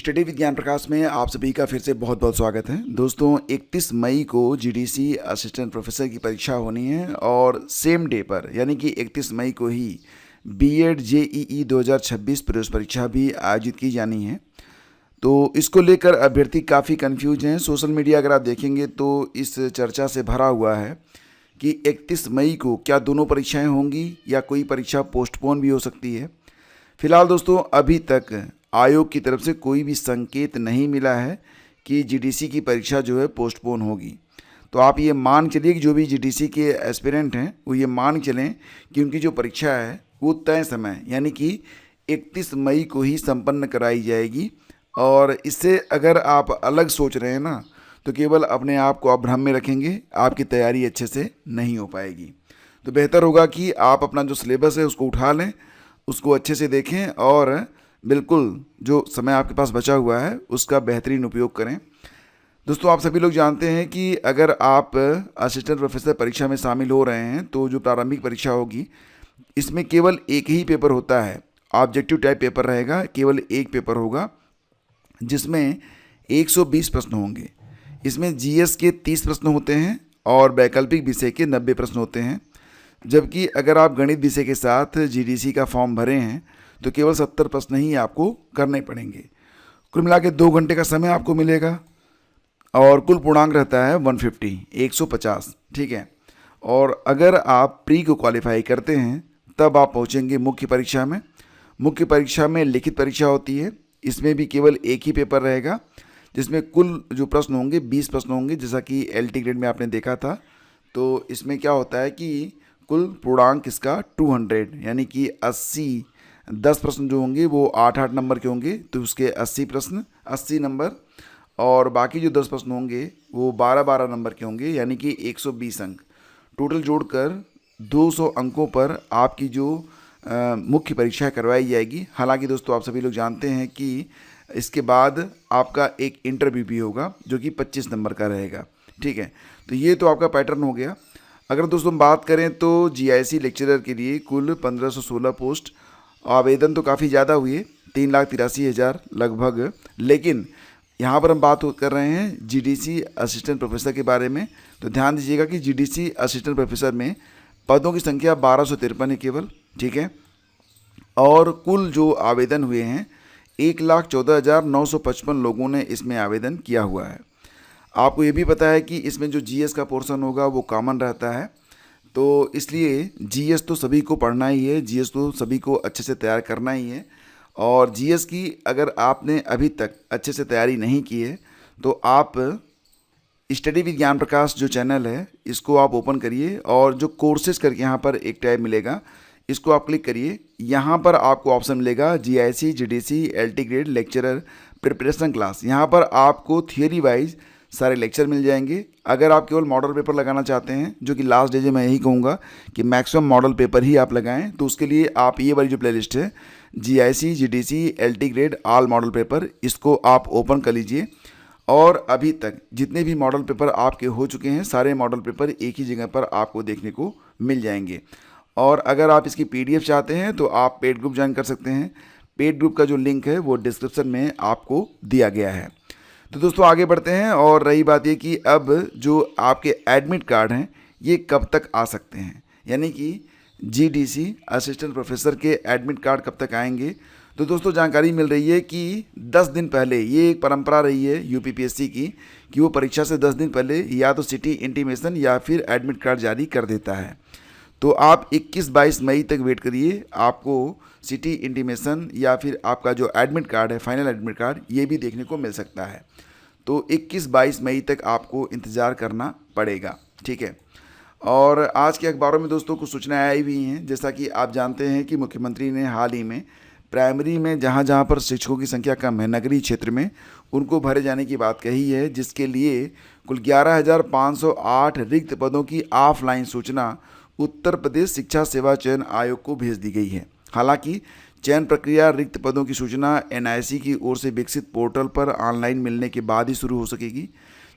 Study विज्ञान प्रकाश में आप सभी का फिर से बहुत बहुत स्वागत है। दोस्तों 31 मई को जीडीसी असिस्टेंट प्रोफेसर की परीक्षा होनी है और सेम डे पर यानी कि 31 मई को ही बीएड जेईई 2026 प्रवेश परीक्षा भी आयोजित की जानी है। तो इसको लेकर अभ्यर्थी काफ़ी कंफ्यूज हैं। सोशल मीडिया अगर आप देखेंगे तो इस चर्चा से भरा हुआ है कि 31 मई को क्या दोनों परीक्षाएँ होंगी या कोई परीक्षा पोस्टपोन भी हो सकती है। फिलहाल दोस्तों अभी तक आयोग की तरफ से कोई भी संकेत नहीं मिला है कि जीडीसी की परीक्षा जो है पोस्टपोन होगी। तो आप ये मान चलिए कि जो भी जीडीसी के एस्पिरेंट हैं वो ये मान चलें कि उनकी जो परीक्षा है वो तय समय यानी कि 31 मई को ही संपन्न कराई जाएगी। और इससे अगर आप अलग सोच रहे हैं ना तो केवल अपने आप को आप भ्रम में रखेंगे, आपकी तैयारी अच्छे से नहीं हो पाएगी। तो बेहतर होगा कि आप अपना जो सिलेबस है उसको उठा लें, उसको अच्छे से देखें और बिल्कुल जो समय आपके पास बचा हुआ है उसका बेहतरीन उपयोग करें। दोस्तों आप सभी लोग जानते हैं कि अगर आप असिस्टेंट प्रोफेसर परीक्षा में शामिल हो रहे हैं तो जो प्रारंभिक परीक्षा होगी इसमें केवल एक ही पेपर होता है, ऑब्जेक्टिव टाइप पेपर रहेगा। केवल एक पेपर होगा जिसमें 120 प्रश्न होंगे। इसमें जीएस के 30 प्रश्न होते हैं और वैकल्पिक विषय के 90 प्रश्न होते हैं। जबकि अगर आप गणित विषय के साथ जीडीसी का फॉर्म भरे हैं तो केवल 70 प्रश्न ही आपको करने पड़ेंगे। कुल मिला के 2 घंटे का समय आपको मिलेगा और कुल पूर्णांक रहता है 150, ठीक है। और अगर आप प्री को क्वालिफाई करते हैं तब आप पहुंचेंगे मुख्य परीक्षा में। मुख्य परीक्षा में लिखित परीक्षा होती है। इसमें भी केवल एक ही पेपर रहेगा जिसमें कुल जो प्रश्न होंगे 20 प्रश्न होंगे, जैसा कि एलटी ग्रेड में आपने देखा था। तो इसमें क्या होता है कि कुल पूर्णांक इसका 200 यानी कि 80, 10 प्रश्न जो होंगे वो 8-8 नंबर के होंगे तो उसके 80 प्रश्न 80 नंबर, और बाकी जो 10 प्रश्न होंगे वो 12-12 नंबर के होंगे यानी कि 120 अंक। टोटल जोड़कर 200 अंकों पर आपकी जो मुख्य परीक्षा करवाई जाएगी। हालांकि दोस्तों आप सभी लोग जानते हैं कि इसके बाद आपका एक इंटरव्यू भी होगा जो कि 25 नंबर का रहेगा, ठीक है। तो ये तो आपका पैटर्न हो गया। अगर दोस्तों बात करें तो जीआईसी लेक्चरर के लिए कुल 1516 पोस्ट, आवेदन तो काफ़ी ज़्यादा हुए, 3,83,000 लगभग। लेकिन यहाँ पर हम बात कर रहे हैं जीडीसी असिस्टेंट प्रोफेसर के बारे में। तो ध्यान दीजिएगा कि जीडीसी असिस्टेंट प्रोफेसर में पदों की संख्या 1253 है केवल, ठीक है। और कुल जो आवेदन हुए हैं 1,14,955 लोगों ने इसमें आवेदन किया हुआ है। आपको ये भी पता है कि इसमें जो जीएस का पोर्शन होगा वो कॉमन रहता है, तो इसलिए जीएस तो सभी को पढ़ना ही है, जीएस तो सभी को अच्छे से तैयार करना ही है। और जीएस की अगर आपने अभी तक अच्छे से तैयारी नहीं की है तो आप स्टडी विज्ञान प्रकाश जो चैनल है इसको आप ओपन करिए और जो कोर्सेज करके यहाँ पर एक टैब मिलेगा, इसको आप क्लिक करिए। यहाँ पर आपको ऑप्शन मिलेगा GIC GDC LT grade lecturer preparation class. यहाँ पर आपको थियोरी वाइज सारे लेक्चर मिल जाएंगे। अगर आप केवल मॉडल पेपर लगाना चाहते हैं, जो कि लास्ट डे मैं यही कहूँगा कि मैक्सिमम मॉडल पेपर ही आप लगाएं, तो उसके लिए आप ये वाली जो प्लेलिस्ट है GIC GDC LT grade all model paper, इसको आप ओपन कर लीजिए। और अभी तक जितने भी मॉडल पेपर आपके हो चुके हैं सारे मॉडल पेपर एक ही जगह पर आपको देखने को मिल जाएंगे। और अगर आप इसकी पीडीएफ चाहते हैं तो आप पेड ग्रुप ज्वाइन कर सकते हैं। पेड ग्रुप का जो लिंक है वो डिस्क्रिप्शन में आपको दिया गया है। तो दोस्तों आगे बढ़ते हैं। और रही बात ये कि अब जो आपके एडमिट कार्ड हैं ये कब तक आ सकते हैं, यानी कि जीडीसी असिस्टेंट प्रोफेसर के एडमिट कार्ड कब तक आएंगे। तो दोस्तों जानकारी मिल रही है कि 10 दिन पहले, ये एक परंपरा रही है यूपीपीएससी की कि वो परीक्षा से 10 दिन पहले या तो सिटी इंटीमेशन या फिर एडमिट कार्ड जारी कर देता है। तो आप 21-22 मई तक वेट करिए, आपको सिटी इंटीमेशन या फिर आपका जो एडमिट कार्ड है फाइनल एडमिट कार्ड ये भी देखने को मिल सकता है। तो 21-22 मई तक आपको इंतज़ार करना पड़ेगा, ठीक है। और आज के अखबारों में दोस्तों कुछ सूचनाएं आई हुई हैं। जैसा कि आप जानते हैं कि मुख्यमंत्री ने हाल ही में प्राइमरी में जहां जहां पर शिक्षकों की संख्या कम है नगरीय क्षेत्र में, उनको भरे जाने की बात कही है, जिसके लिए कुल 11,508 रिक्त पदों की ऑफलाइन सूचना उत्तर प्रदेश शिक्षा सेवा चयन आयोग को भेज दी गई है। हालांकि चयन प्रक्रिया रिक्त पदों की सूचना एनआईसी की ओर से विकसित पोर्टल पर ऑनलाइन मिलने के बाद ही शुरू हो सकेगी।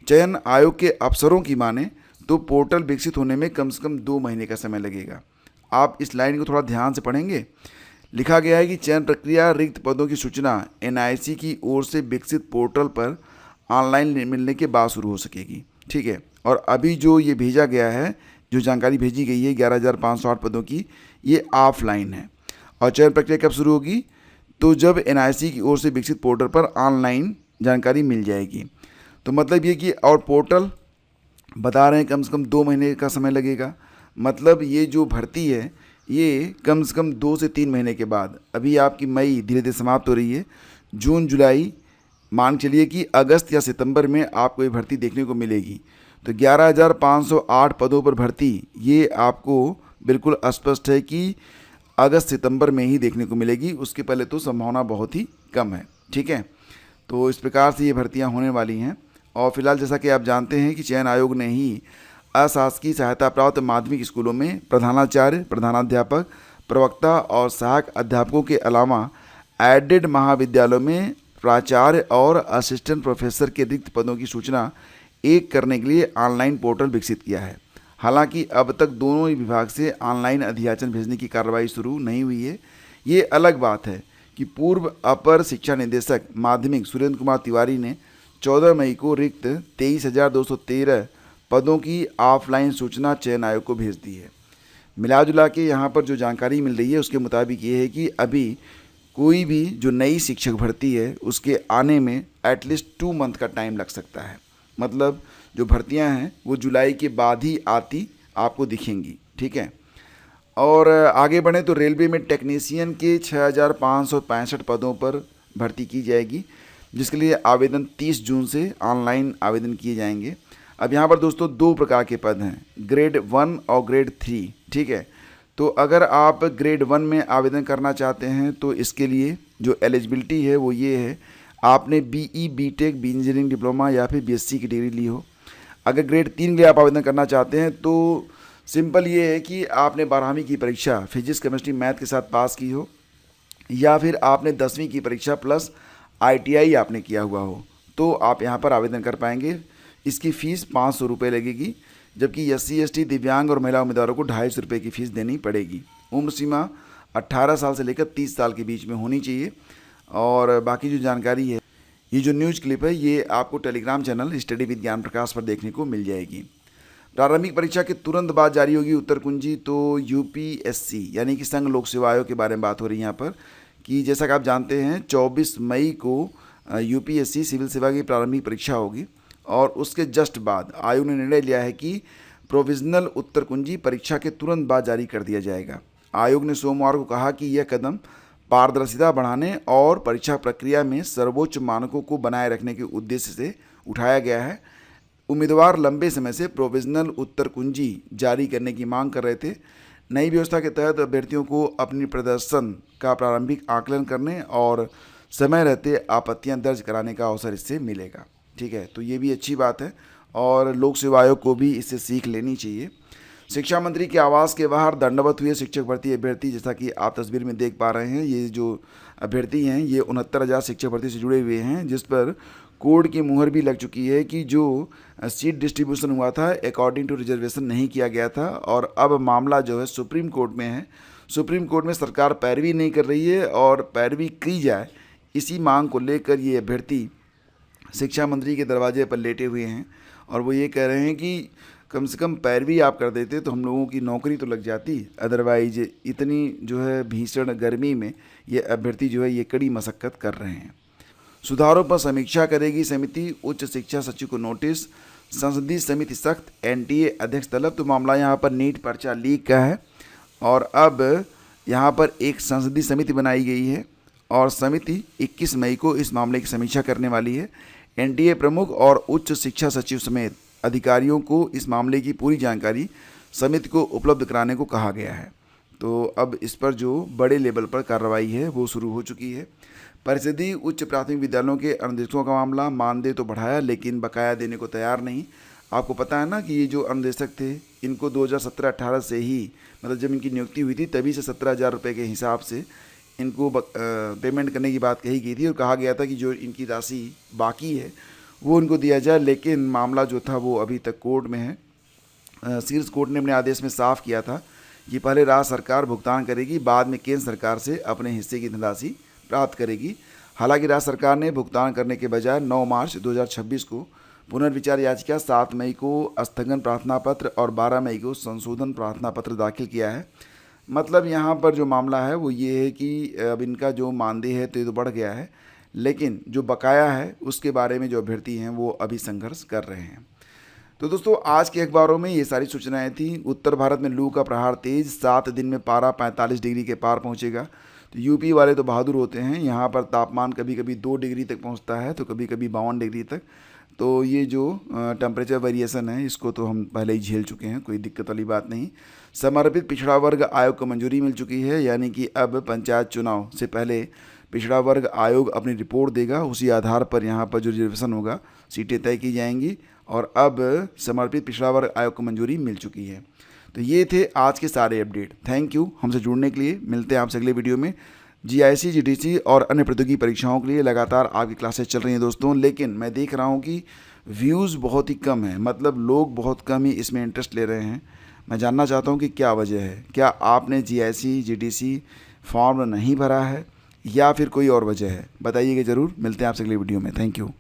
चयन आयोग के अफसरों की माने तो पोर्टल विकसित होने में कम से कम 2 महीने का समय लगेगा। आप इस लाइन को थोड़ा ध्यान से पढ़ेंगे। लिखा गया है कि चयन प्रक्रिया रिक्त पदों की सूचना एनआईसी की ओर से विकसित पोर्टल पर ऑनलाइन मिलने के बाद शुरू हो सकेगी। ठीक है, और अभी जो ये भेजा गया है, जो जानकारी भेजी गई है 11,508 पदों की, ये ऑफलाइन है। और चयन प्रक्रिया कब शुरू होगी? तो जब एनआईसी की ओर से विकसित पोर्टल पर ऑनलाइन जानकारी मिल जाएगी। तो मतलब ये कि, और पोर्टल बता रहे हैं कम से कम 2 महीने का समय लगेगा। मतलब ये जो भर्ती है ये कम से कम 2 से 3 महीने के बाद, अभी आपकी मई धीरे धीरे समाप्त हो रही है, जून जुलाई मान चलिए कि अगस्त या सितंबर में आपको ये भर्ती देखने को मिलेगी। तो 11,508 पदों पर भर्ती ये आपको बिल्कुल स्पष्ट है कि अगस्त सितंबर में ही देखने को मिलेगी, उसके पहले तो संभावना बहुत ही कम है। ठीक है, तो इस प्रकार से ये भर्तियां होने वाली हैं। और फिलहाल जैसा कि आप जानते हैं कि चयन आयोग ने ही अशासकीय सहायता प्राप्त माध्यमिक स्कूलों में प्रधानाचार्य, प्रधानाध्यापक, प्रवक्ता और सहायक अध्यापकों के अलावा एडेड महाविद्यालयों में प्राचार्य और असिस्टेंट प्रोफेसर के रिक्त पदों की सूचना एक करने के लिए ऑनलाइन पोर्टल विकसित किया है। हालांकि अब तक दोनों ही विभाग से ऑनलाइन अधियाचन भेजने की कार्रवाई शुरू नहीं हुई है। ये अलग बात है कि पूर्व अपर शिक्षा निदेशक माध्यमिक सुरेंद्र कुमार तिवारी ने 14 मई को रिक्त 23,213 पदों की ऑफलाइन सूचना चयन आयोग को भेज दी है। मिला जुला के यहाँ पर जो जानकारी मिल रही है उसके मुताबिक ये है कि अभी कोई भी जो नई शिक्षक भर्ती है उसके आने में एटलीस्ट 2 मंथ का टाइम लग सकता है। मतलब जो भर्तियां हैं वो जुलाई के बाद ही आती आपको दिखेंगी। ठीक है, और आगे बढ़ें तो रेलवे में टेक्नीशियन के 6,565 पदों पर भर्ती की जाएगी, जिसके लिए आवेदन 30 जून से ऑनलाइन आवेदन किए जाएंगे। अब यहाँ पर दोस्तों 2 प्रकार के पद हैं, ग्रेड 1 और ग्रेड 3। ठीक है, तो अगर आप ग्रेड 1 में आवेदन करना चाहते हैं तो इसके लिए जो एलिजिबिलिटी है वो ये है, आपने BE, BTech, B engineering diploma या फिर बीएससी की डिग्री ली हो। अगर ग्रेड 3 के लिए आप आवेदन करना चाहते हैं तो सिंपल ये है कि आपने 12वीं की परीक्षा फिजिक्स, केमिस्ट्री, मैथ के साथ पास की हो, या फिर आपने 10वीं की परीक्षा प्लस आईटीआई आपने किया हुआ हो, तो आप यहाँ पर आवेदन कर पाएंगे। इसकी फ़ीस 500 रुपये लगेगी, जबकि एससी, एसटी, दिव्यांग और महिला उम्मीदवारों को 250 रुपये की फ़ीस देनी पड़ेगी। उम्र सीमा 18 साल से लेकर 30 साल के बीच में होनी चाहिए। और बाकी जो जानकारी है, ये जो न्यूज़ क्लिप है ये आपको टेलीग्राम चैनल स्टडी विद ज्ञान प्रकाश पर देखने को मिल जाएगी। प्रारंभिक परीक्षा के तुरंत बाद जारी होगी उत्तर कुंजी। तो यूपीएससी यानी कि संघ लोक सेवा आयोग के बारे में बात हो रही है यहाँ पर, कि जैसा कि आप जानते हैं 24 मई को यूपीएससी सिविल सेवा की प्रारंभिक परीक्षा होगी, और उसके जस्ट बाद आयोग ने निर्णय लिया है कि प्रोविजनल उत्तर कुंजी परीक्षा के तुरंत बाद जारी कर दिया जाएगा। आयोग ने सोमवार को कहा कि यह कदम पारदर्शिता बढ़ाने और परीक्षा प्रक्रिया में सर्वोच्च मानकों को बनाए रखने के उद्देश्य से उठाया गया है। उम्मीदवार लंबे समय से प्रोविजनल उत्तर कुंजी जारी करने की मांग कर रहे थे। नई व्यवस्था के तहत अभ्यर्थियों को अपनी प्रदर्शन का प्रारंभिक आकलन करने और समय रहते आपत्तियां दर्ज कराने का अवसर इससे मिलेगा। ठीक है, तो ये भी अच्छी बात है और लोक सेवा आयोग को भी इससे सीख लेनी चाहिए। शिक्षा मंत्री के आवास के बाहर दंडवत हुए शिक्षक भर्ती अभ्यर्थी, जैसा कि आप तस्वीर में देख पा रहे हैं, ये जो अभ्यर्थी हैं ये 69,000 शिक्षक भर्ती से जुड़े हुए हैं, जिस पर कोर्ट की मुहर भी लग चुकी है कि जो सीट डिस्ट्रीब्यूशन हुआ था अकॉर्डिंग टू रिजर्वेशन नहीं किया गया था, और अब मामला जो है सुप्रीम कोर्ट में है। सुप्रीम कोर्ट में सरकार पैरवी नहीं कर रही है, और पैरवी की जाए इसी मांग को लेकर ये अभ्यर्थी शिक्षा मंत्री के दरवाजे पर लेटे हुए हैं, और वो ये कह रहे हैं कि कम से कम पैरवी आप कर देते तो हम लोगों की नौकरी तो लग जाती, अदरवाइज इतनी जो है भीषण गर्मी में ये अभ्यर्थी जो है ये कड़ी मशक्क़त कर रहे हैं। सुधारों पर समीक्षा करेगी समिति, उच्च शिक्षा सचिव को नोटिस, संसदीय समिति सख्त, एनटीए अध्यक्ष तलब। तो मामला यहाँ पर नीट पर्चा लीक का है, और अब यहाँ पर एक संसदीय समिति बनाई गई है, और समिति 21 मई को इस मामले की समीक्षा करने वाली है। एनटीए प्रमुख और उच्च शिक्षा सचिव समेत अधिकारियों को इस मामले की पूरी जानकारी समिति को उपलब्ध कराने को कहा गया है। तो अब इस पर जो बड़े लेवल पर कार्रवाई है वो शुरू हो चुकी है। परिषदीय उच्च प्राथमिक विद्यालयों के अनुदेशकों का मामला, मानदेय तो बढ़ाया लेकिन बकाया देने को तैयार नहीं। आपको पता है ना कि ये जो अनुदेशक थे इनको 2017-18 से ही, मतलब जब इनकी नियुक्ति हुई थी तभी से 17,000 रुपये के हिसाब से इनको पेमेंट करने की बात कही गई थी, और कहा गया था कि जो इनकी राशि बाकी है वो इनको दिया जाए। लेकिन मामला जो था वो अभी तक कोर्ट में है। शीर्ष कोर्ट ने अपने आदेश में साफ किया था ये पहले राज्य सरकार भुगतान करेगी, बाद में केंद्र सरकार से अपने हिस्से की धनराशि प्राप्त करेगी। हालांकि राज्य सरकार ने भुगतान करने के बजाय 9 मार्च 2026 को पुनर्विचार याचिका, 7 मई को स्थगन प्रार्थना पत्र और 12 मई को संशोधन प्रार्थना पत्र दाखिल किया है। मतलब यहाँ पर जो मामला है वो ये है कि अब इनका जो मानदेय है तो ये तो बढ़ गया है, लेकिन जो बकाया है उसके बारे में जो अभ्यर्थी हैं वो अभी संघर्ष कर रहे हैं। तो दोस्तों, आज के अखबारों में ये सारी सूचनाएं थी। उत्तर भारत में लू का प्रहार तेज, 7 दिन में पारा 45 डिग्री के पार पहुंचेगा। तो यूपी वाले तो बहादुर होते हैं, यहाँ पर तापमान कभी कभी 2 डिग्री तक पहुंचता है तो कभी कभी 52 डिग्री तक। तो ये जो टेम्परेचर वेरिएशन है इसको तो हम पहले ही झेल चुके हैं, कोई दिक्कत वाली बात नहीं। समर्पित पिछड़ा वर्ग आयोग को मंजूरी मिल चुकी है, यानी कि अब पंचायत चुनाव से पहले पिछड़ा वर्ग आयोग अपनी रिपोर्ट देगा, उसी आधार पर यहाँ पर जो रिजर्वेशन होगा सीटें तय की जाएंगी। और अब समर्पित पिछड़ा वर्ग आयोग को मंजूरी मिल चुकी है। तो ये थे आज के सारे अपडेट। थैंक यू हमसे जुड़ने के लिए। मिलते हैं आपसे अगले वीडियो में। जीआईसी, जीडीसी और अन्य प्रतियोगी परीक्षाओं के लिए लगातार आपकी क्लासेस चल रही हैं दोस्तों, लेकिन मैं देख रहा हूँ कि व्यूज़ बहुत ही कम है, मतलब लोग बहुत कम ही इसमें इंटरेस्ट ले रहे हैं। मैं जानना चाहता हूँ कि क्या वजह है। क्या आपने जीआईसी, जीडीसी फॉर्म नहीं भरा है या फिर कोई और वजह है? बताइएगा ज़रूर। मिलते हैं आपसे अगले वीडियो में। Thank you.